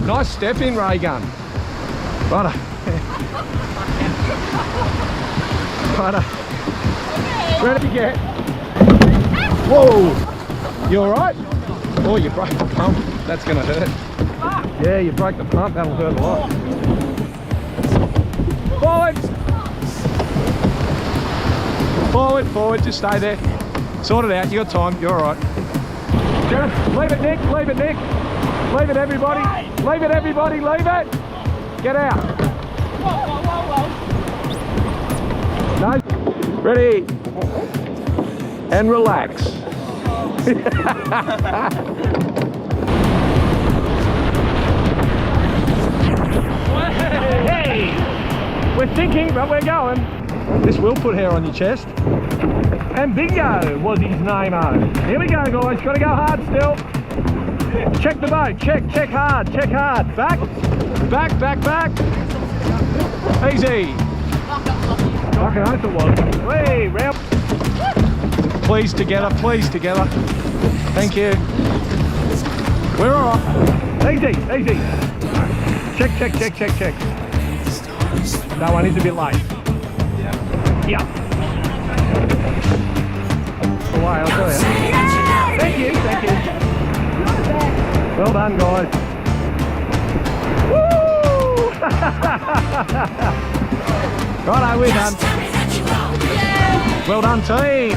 Nice step in, Ray Gun. Righto. Righto. Ready to get. Whoa! You alright? Oh, you broke the pump. That's going to hurt. Yeah, you broke the pump. That'll hurt a lot. Forward! Forward, forward. Just stay there. Sort it out. You got time. You're alright. Leave it, Nick. Leave it, Nick. Leave it, everybody. Leave it, everybody. Leave it. Get out. No. Ready. And relax. Hey! We're thinking, but we're going. This will put hair on your chest. And Bingo was his name-o. Here we go, guys. Got to go hard still. Check the boat. Check hard. Check hard. Back. Back, back, back. Easy. Fucking oath it was. Hey, round. Please together. Please together. Thank you. We're all right. Easy, easy. Check, check, check, check, check. No, I need to be late. Yeah. Away, I'll tell you. Thank you, thank you. Well done, guys. Woo! Righto, we're done. Well done, team.